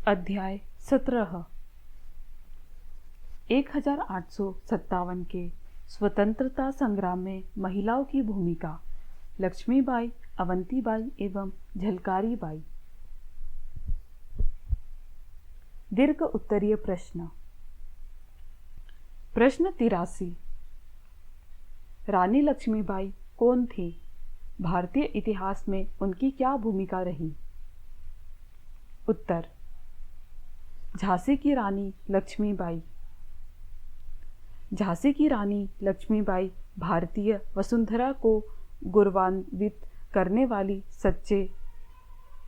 अध्याय 17 1857 के स्वतंत्रता संग्राम में महिलाओं की भूमिका। लक्ष्मीबाई, अवंतीबाई एवं झलकारी बाई। दीर्घ उत्तरीय प्रश्न। प्रश्न 83। रानी लक्ष्मीबाई कौन थी? भारतीय इतिहास में उनकी क्या भूमिका रही? उत्तर। झांसी की रानी लक्ष्मीबाई। झांसी की रानी लक्ष्मीबाई भारतीय वसुंधरा को गौरवान्वित करने वाली सच्चे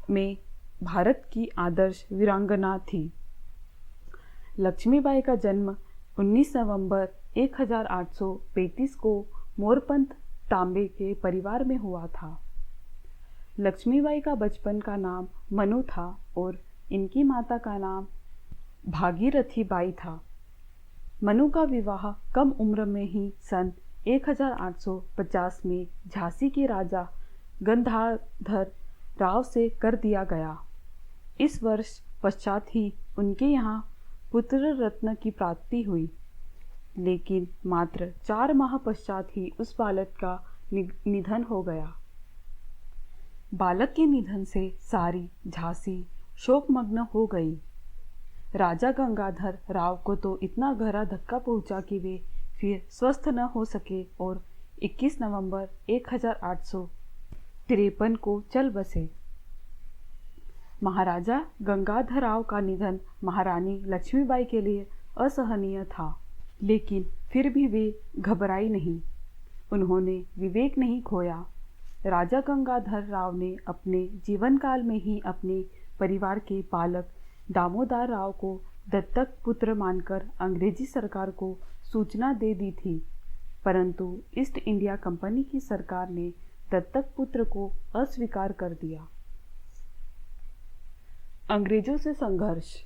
में भारत की आदर्श वीरांगना थी। लक्ष्मीबाई का जन्म 19 नवंबर 1835 को मोरपंथ तांबे के परिवार में हुआ था। लक्ष्मीबाई का बचपन का नाम मनु था और इनकी माता का नाम भागीरथी बाई था। मनु का विवाह कम उम्र में ही सन 1850 में झांसी के राजा गंगाधर राव से कर दिया गया। इस वर्ष पश्चात ही उनके यहाँ पुत्र रत्न की प्राप्ति हुई, लेकिन मात्र 4 माह पश्चात ही उस बालक का निधन हो गया। बालक के निधन से सारी झांसी शोकमग्न हो गई। राजा गंगाधर राव को तो इतना गहरा धक्का पहुंचा कि वे फिर स्वस्थ न हो सके और 21 नवंबर 1853 को चल बसे। महाराजा गंगाधर राव का निधन महारानी लक्ष्मीबाई के लिए असहनीय था, लेकिन फिर भी वे घबराई नहीं। उन्होंने विवेक नहीं खोया। राजा गंगाधर राव ने अपने जीवन काल में ही अपने परिवार के पालक दामोदर राव को दत्तक पुत्र मानकर अंग्रेजी सरकार को सूचना दे दी थी, परंतु ईस्ट इंडिया कंपनी की सरकार ने दत्तक पुत्र को अस्वीकार कर दिया। अंग्रेजों से संघर्ष।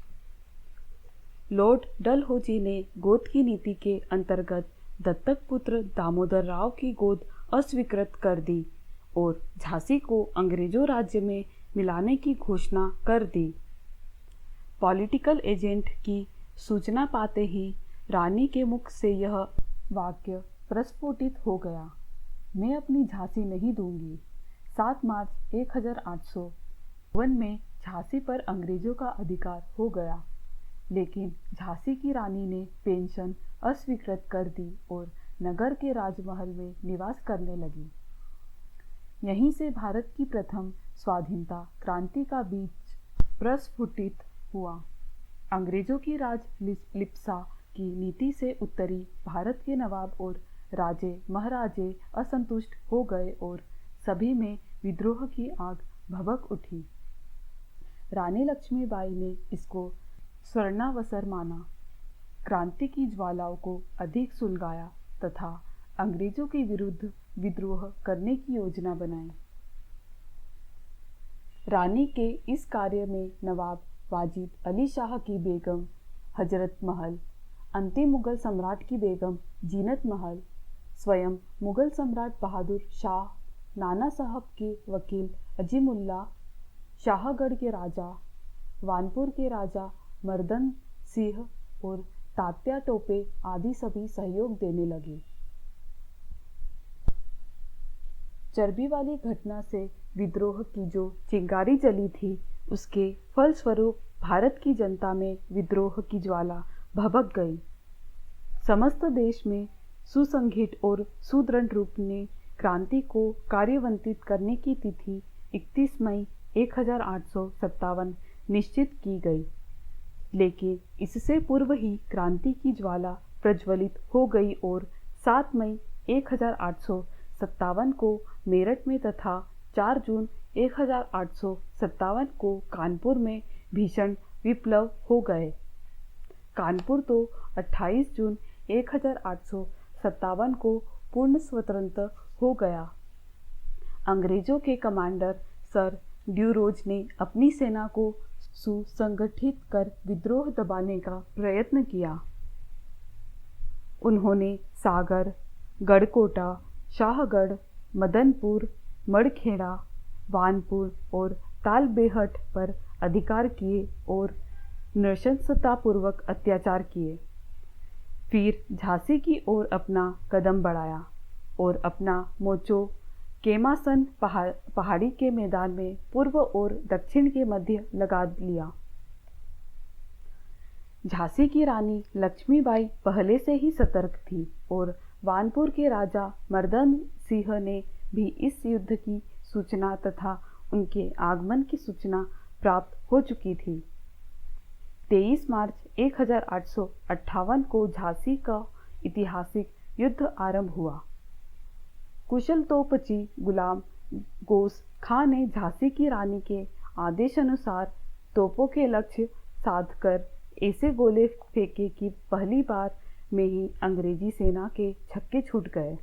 लॉर्ड डलहौजी ने गोद की नीति के अंतर्गत दत्तक पुत्र दामोदर राव की गोद अस्वीकृत कर दी और झांसी को अंग्रेजों राज्य में मिलाने की घोषणा कर दी। पॉलिटिकल एजेंट की सूचना पाते ही रानी के मुख से यह वाक्य प्रस्फुटित हो गया, मैं अपनी झांसी नहीं दूंगी। 7 मार्च 1852 में झांसी पर अंग्रेजों का अधिकार हो गया, लेकिन झांसी की रानी ने पेंशन अस्वीकृत कर दी और नगर के राजमहल में निवास करने लगी। यहीं से भारत की प्रथम स्वाधीनता क्रांति का बीज प्रस्फुटित हुआ। अंग्रेजों की राज लिप्सा की नीति से उत्तरी भारत के नवाब और राजे महाराजे असंतुष्ट हो गए और सभी में विद्रोह की आग भभक उठी। रानी लक्ष्मीबाई ने इसको स्वर्णावसर माना, क्रांति की ज्वालाओं को अधिक सुलगाया तथा अंग्रेजों के विरुद्ध विद्रोह करने की योजना बनाई। रानी के इस कार्य में नवाब वाजिद अली शाह की बेगम हजरत महल, अंतिम मुगल सम्राट की बेगम जीनत महल, स्वयं मुगल सम्राट बहादुर शाह, नाना साहब के वकील अजीमुल्ला, शाहगढ़ के राजा, वानपुर के राजा मर्दन सिंह और तात्या टोपे आदि सभी सहयोग देने लगे। चर्बी वाली घटना से विद्रोह की जो चिंगारी जली थी, उसके फलस्वरूप भारत की जनता में विद्रोह की ज्वाला भभक गई। समस्त देश में सुसंगठित और सुदृढ़ रूप में क्रांति को कार्यान्वित करने की तिथि 31 मई 1857 निश्चित की गई, लेकिन इससे पूर्व ही क्रांति की ज्वाला प्रज्वलित हो गई और 7 मई 1857 को मेरठ में तथा 4 जून 1857 को कानपुर में भीषण विप्लव हो गए। कानपुर तो 28 जून 1857 को पूर्ण स्वतंत्र हो गया। अंग्रेजों के कमांडर सर ड्यूरोज ने अपनी सेना को सुसंगठित कर विद्रोह दबाने का प्रयत्न किया। उन्होंने सागर, गढ़कोटा, शाहगढ़, मदनपुर, मड़खेड़ा, वानपुर और तालबेहट पर अधिकार किए और नृशंसतापूर्वक अत्याचार किए। फिर झांसी की ओर अपना कदम बढ़ाया और अपना मोर्चो केमासन पहाड़ी के मैदान में पूर्व और दक्षिण के मध्य लगा लिया। झांसी की रानी लक्ष्मीबाई पहले से ही सतर्क थी और वानपुर के राजा मर्दन सिंह ने भी इस युद्ध की सूचना तथा उनके आगमन की सूचना प्राप्त हो चुकी थी। 23 मार्च 1858 को झांसी का ऐतिहासिक युद्ध आरंभ हुआ। कुशल तोपची गुलाम गोस खां ने झांसी की रानी के आदेशानुसार तोपों के लक्ष्य साधकर ऐसे गोले फेंके कि पहली बार में ही अंग्रेजी सेना के छक्के छूट गए।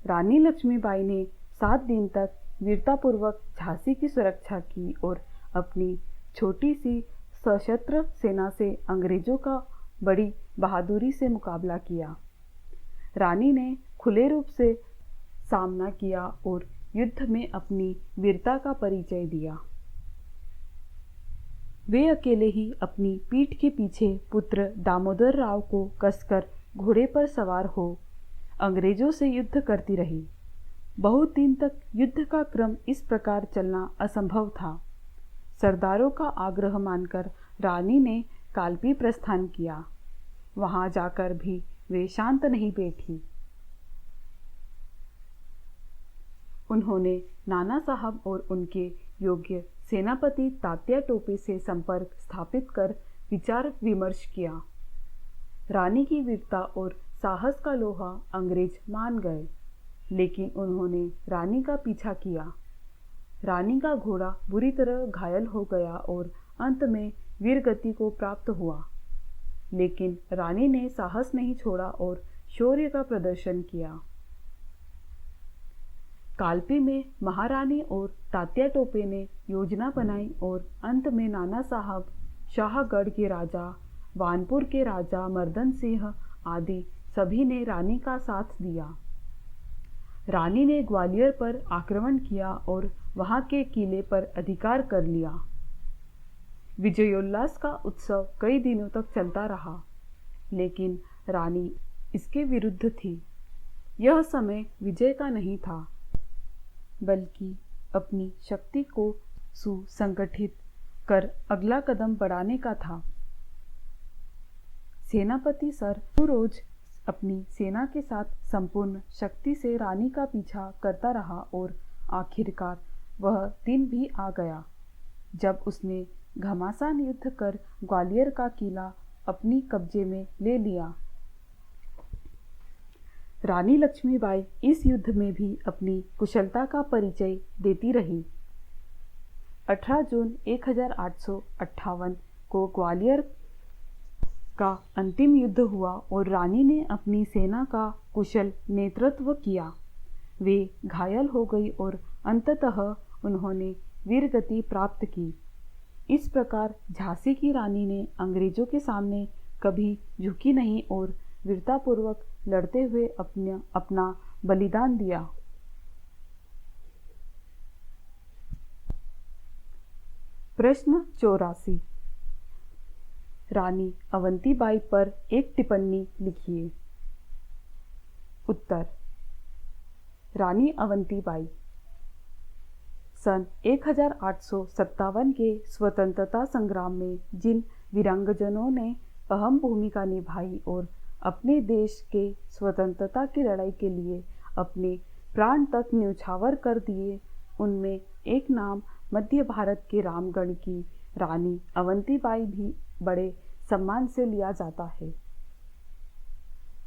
रानी लक्ष्मीबाई ने 7 दिन तक वीरतापूर्वक झांसी की सुरक्षा की और अपनी छोटी सी सशस्त्र सेना से अंग्रेजों का बड़ी बहादुरी से मुकाबला किया। रानी ने खुले रूप से सामना किया और युद्ध में अपनी वीरता का परिचय दिया। वे अकेले ही अपनी पीठ के पीछे पुत्र दामोदर राव को कसकर घोड़े पर सवार हो अंग्रेजों से युद्ध करती रही। बहुत दिन तक युद्ध का क्रम इस प्रकार चलना असंभव था। सरदारों का आग्रह मानकर रानी ने कालपी प्रस्थान किया। वहां जाकर भी वे शांत नहीं बैठी। उन्होंने नाना साहब और उनके योग्य सेनापति तात्या टोपे से संपर्क स्थापित कर विचार विमर्श किया। रानी की वीरता और साहस का लोहा अंग्रेज मान गए, लेकिन उन्होंने रानी का पीछा किया। रानी का घोड़ा बुरी तरह घायल हो गया और अंत में वीरगति को प्राप्त हुआ, लेकिन रानी ने साहस नहीं छोड़ा और शौर्य का प्रदर्शन किया। कालपी में महारानी और तात्या टोपे ने योजना बनाई और अंत में नाना साहब, शाहगढ़ के राजा, वानपुर के राजा मर्दन सिंह आदि सभी ने रानी का साथ दिया। रानी ने ग्वालियर पर आक्रमण किया और वहां के किले पर अधिकार कर लिया। विजयोल्लास का उत्सव कई दिनों तक चलता रहा, लेकिन रानी इसके विरुद्ध थी। यह समय विजय का नहीं था, बल्कि अपनी शक्ति को सुसंगठित कर अगला कदम बढ़ाने का था। सेनापति सर रोज अपनी सेना के साथ संपूर्ण शक्ति से रानी का पीछा करता रहा और आखिरकार वह दिन भी आ गया जब उसने घमासान युद्ध कर ग्वालियर का किला अपनी कब्जे में ले लिया। रानी लक्ष्मीबाई इस युद्ध में भी अपनी कुशलता का परिचय देती रही। 18 जून 1858 को ग्वालियर का अंतिम युद्ध हुआ और रानी ने अपनी सेना का कुशल नेतृत्व किया। वे घायल हो गई और अंततः उन्होंने वीरगति प्राप्त की। इस प्रकार झांसी की रानी ने अंग्रेजों के सामने कभी झुकी नहीं और वीरतापूर्वक लड़ते हुए अपना बलिदान दिया। प्रश्न 84। रानी अवंतीबाई पर एक टिप्पणी लिखिए। उत्तर। रानी अवंतीबाई सन 1857 के स्वतंत्रता संग्राम में जिन वीरांगनाओं ने अहम भूमिका निभाई और अपने देश के स्वतंत्रता की लड़ाई के लिए अपने प्राण तक न्यौछावर कर दिए, उनमें एक नाम मध्य भारत के रामगढ़ की रानी अवंतीबाई भी बड़े सम्मान से लिया जाता है।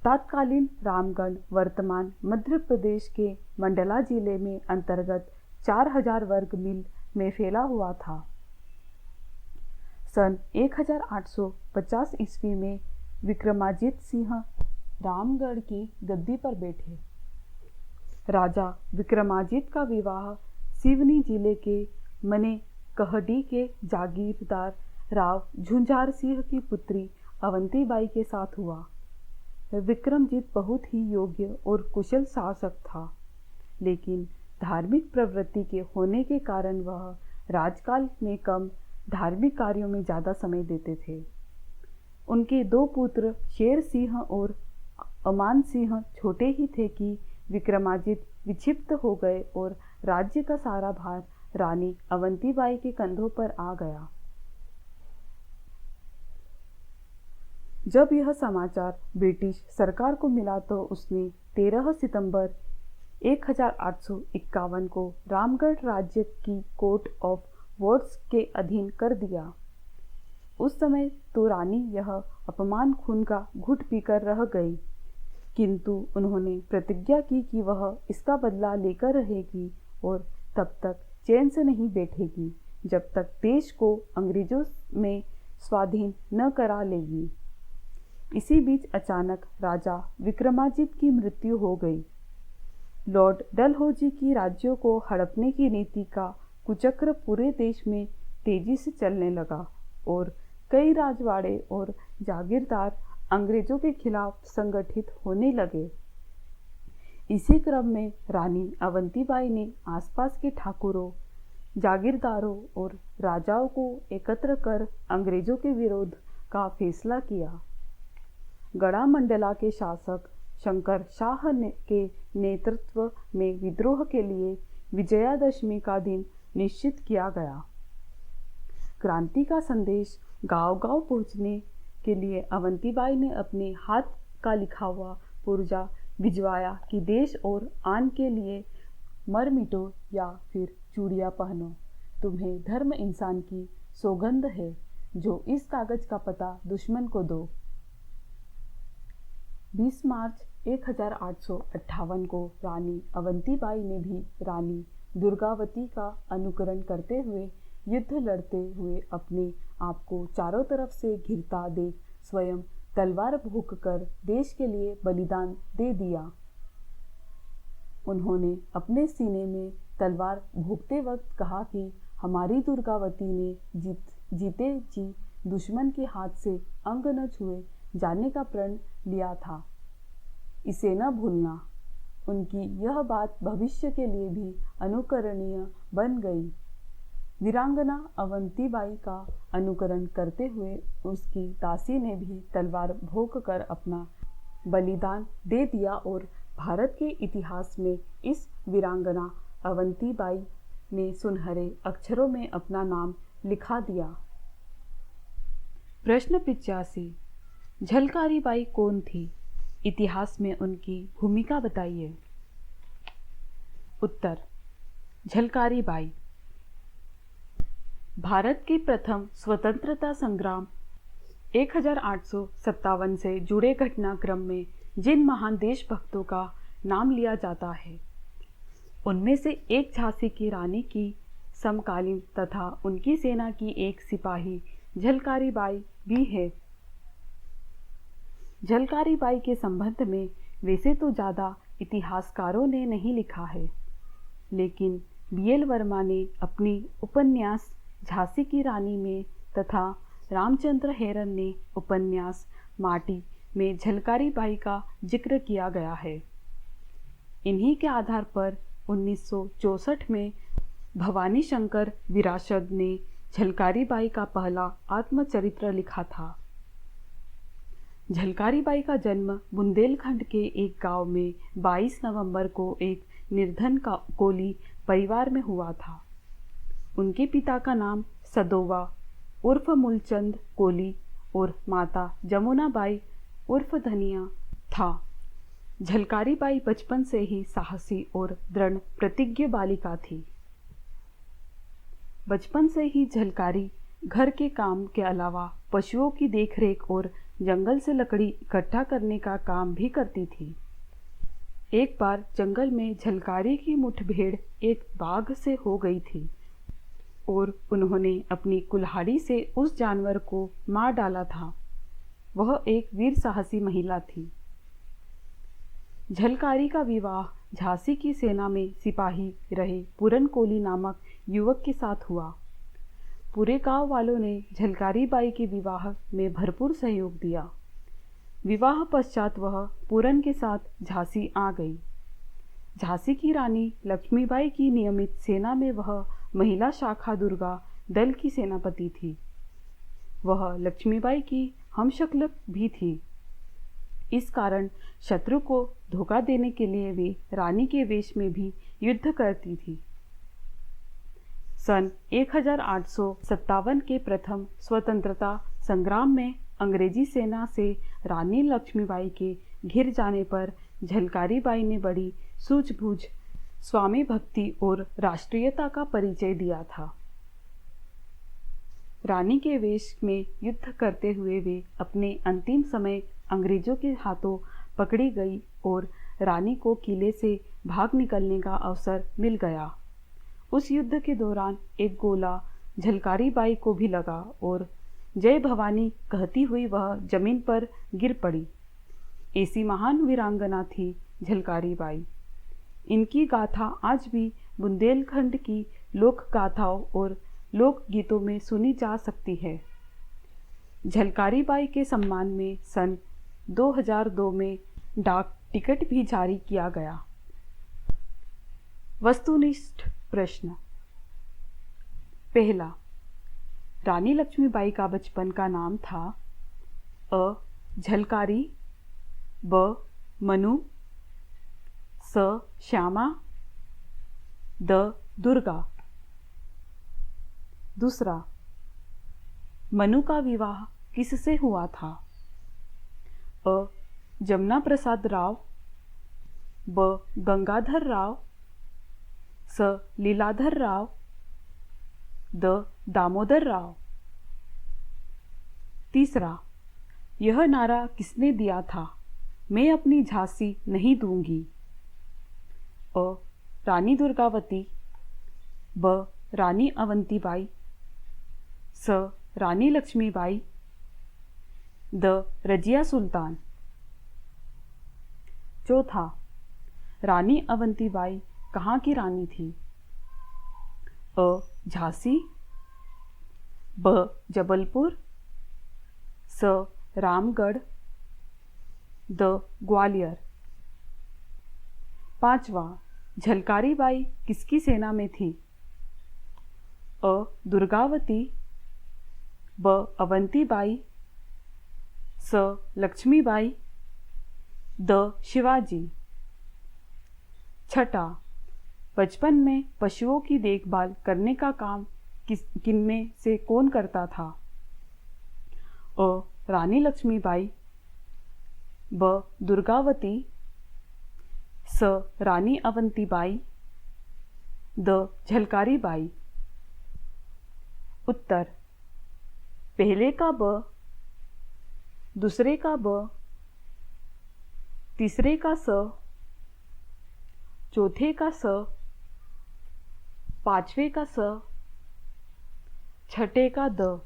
तत्कालीन रामगढ़ वर्तमान मध्य प्रदेश के मंडला जिले में अंतर्गत 4000 वर्ग मील में फैला हुआ था। सन 1850 ईस्वी में विक्रमादित्य सिंह रामगढ़ की गद्दी पर बैठे। राजा विक्रमादित्य का विवाह सिवनी जिले के मने कहडी के जागीरदार राव झुंझार सिंह की पुत्री अवंतीबाई के साथ हुआ। विक्रमजीत बहुत ही योग्य और कुशल शासक था, लेकिन धार्मिक प्रवृत्ति के होने के कारण वह राजकाल में कम धार्मिक कार्यों में ज़्यादा समय देते थे। उनके 2 पुत्र शेर सिंह और अमान सिंह छोटे ही थे कि विक्रमादित्य विक्षिप्त हो गए और राज्य का सारा भार रानी अवंतीबाई के कंधों पर आ गया। जब यह समाचार ब्रिटिश सरकार को मिला तो उसने 13 सितंबर 1851 को रामगढ़ राज्य की कोर्ट ऑफ वॉर्ड्स के अधीन कर दिया। उस समय तो रानी यह अपमान खून का घुट पीकर रह गई, किंतु उन्होंने प्रतिज्ञा की कि वह इसका बदला लेकर रहेगी और तब तक चैन से नहीं बैठेगी जब तक देश को अंग्रेजों में स्वाधीन न करा लेगी। इसी बीच अचानक राजा विक्रमादित्य की मृत्यु हो गई। लॉर्ड डलहौजी की राज्यों को हड़पने की नीति का कुचक्र पूरे देश में तेजी से चलने लगा और कई राजवाड़े और जागीरदार अंग्रेजों के खिलाफ संगठित होने लगे। इसी क्रम में रानी अवंतीबाई ने आसपास के ठाकुरों, जागीरदारों और राजाओं को एकत्र कर अंग्रेजों के विरोध का फैसला किया। गढ़ा मंडला के शासक शंकर शाह के नेतृत्व में विद्रोह के लिए विजयादशमी का दिन निश्चित किया गया। क्रांति का संदेश गांव-गांव पहुंचने के लिए अवंतीबाई ने अपने हाथ का लिखा हुआ पुर्जा भिजवाया कि देश और आन के लिए मर मिटो या फिर चूड़ियाँ पहनो, तुम्हें धर्म इंसान की सौगंध है, जो इस कागज का पता दुश्मन को दो। 20 मार्च 1858 को रानी अवंतीबाई ने भी रानी दुर्गावती का अनुकरण करते हुए युद्ध लड़ते हुए अपने आप को चारों तरफ से घिरता देख स्वयं तलवार भोंक कर देश के लिए बलिदान दे दिया। उन्होंने अपने सीने में तलवार भोंकते वक्त कहा कि हमारी दुर्गावती ने जीते जी दुश्मन के हाथ से अंग न छुए जाने का प्रण लिया था, इसे न भूलना। उनकी यह बात भविष्य के लिए भी अनुकरणीय बन गई। वीरांगना अवंतीबाई का अनुकरण करते हुए उसकी दासी ने भी तलवार भोंक कर अपना बलिदान दे दिया और भारत के इतिहास में इस वीरांगना अवंतीबाई ने सुनहरे अक्षरों में अपना नाम लिखा दिया। प्रश्न 85। झलकारी बाई कौन थी? इतिहास में उनकी भूमिका बताइए। उत्तर। झलकारी बाई भारत के प्रथम स्वतंत्रता संग्राम 1857 से जुड़े घटनाक्रम में जिन महान देशभक्तों का नाम लिया जाता है, उनमें से एक झांसी की रानी की समकालीन तथा उनकी सेना की एक सिपाही झलकारी बाई भी है। झलकारी बाई के संबंध में वैसे तो ज़्यादा इतिहासकारों ने नहीं लिखा है, लेकिन BL वर्मा ने अपनी उपन्यास झांसी की रानी में तथा रामचंद्र हेरन ने उपन्यास माटी में झलकारी बाई का जिक्र किया गया है। इन्हीं के आधार पर 1964 में भवानी शंकर विरासत ने झलकारी बाई का पहला आत्मचरित्र लिखा था। झलकारी बाई का जन्म बुंदेलखंड के एक गांव में 22 नवंबर को एक निर्धन कोली परिवार में हुआ था। उनके पिता का नाम सदोवा उर्फ मूलचंद कोली और माता जमुना बाई उर्फ धनिया था। झलकारी बाई बचपन से ही साहसी और दृढ़ प्रतिज्ञ बालिका थी। बचपन से ही झलकारी घर के काम के अलावा पशुओं की देखरेख और जंगल से लकड़ी इकट्ठा करने का काम भी करती थी। एक बार जंगल में झलकारी की मुठभेड़ एक बाघ से हो गई थी और उन्होंने अपनी कुल्हाड़ी से उस जानवर को मार डाला था। वह एक वीर साहसी महिला थी। झलकारी का विवाह झांसी की सेना में सिपाही रहे पूरन कोली नामक युवक के साथ हुआ। पूरे गांव वालों ने झलकारी बाई के विवाह में भरपूर सहयोग दिया। विवाह पश्चात वह पूरन के साथ झांसी आ गई। झांसी की रानी लक्ष्मीबाई की नियमित सेना में वह महिला शाखा दुर्गा दल की सेनापति थी। वह लक्ष्मीबाई की हमशक्ल भी थी। इस कारण शत्रु को धोखा देने के लिए वे रानी के वेश में भी युद्ध करती थी। सन 1857 के प्रथम स्वतंत्रता संग्राम में अंग्रेजी सेना से रानी लक्ष्मीबाई के घिर जाने पर झलकारी बाई ने बड़ी सूझबूझ, स्वामी भक्ति और राष्ट्रीयता का परिचय दिया था। रानी के वेश में युद्ध करते हुए वे अपने अंतिम समय अंग्रेजों के हाथों पकड़ी गई और रानी को किले से भाग निकलने का अवसर मिल गया। उस युद्ध के दौरान एक गोला झलकारी बाई को भी लगा और जय भवानी कहती हुई वह जमीन पर गिर पड़ी। ऐसी महान वीरांगना थी झलकारी बाई। इनकी गाथा आज भी बुंदेलखंड की लोक गाथाओं और लोक गीतों में सुनी जा सकती है। झलकारी बाई के सम्मान में सन 2002 में डाक टिकट भी जारी किया गया। वस्तुनिष्ठ प्रश्न। पहला, रानी लक्ष्मीबाई का बचपन का नाम था अ. झलकारी, ब. मनु, स. श्यामा, द. दुर्गा। दूसरा, मनु का विवाह किससे हुआ था? अ. जमुना प्रसाद राव, ब. गंगाधर राव, स. लीलाधर राव, द. दामोदर राव। तीसरा, यह नारा किसने दिया था, मैं अपनी झांसी नहीं दूंगी? अ. रानी दुर्गावती, ब. रानी अवंतीबाई, स. रानी लक्ष्मीबाई, द. रजिया सुल्तान। चौथा, रानी अवंतीबाई कहाँ की रानी थी? अ. झांसी, ब. जबलपुर, स. रामगढ़, द. ग्वालियर। पांचवा, झलकारी बाई किसकी सेना में थी? अ. दुर्गावती, ब. अवंतीबाई, स. लक्ष्मीबाई, द. शिवाजी। छठा, बचपन में पशुओं की देखभाल करने का काम किनमें से कौन करता था? अ. रानी लक्ष्मीबाई, ब. दुर्गावती, स. रानी अवंतीबाई, द. झलकारी बाई। उत्तर, पहले का ब, दूसरे का ब, तीसरे का स, चौथे का स, पांचवे का स, छठे का द।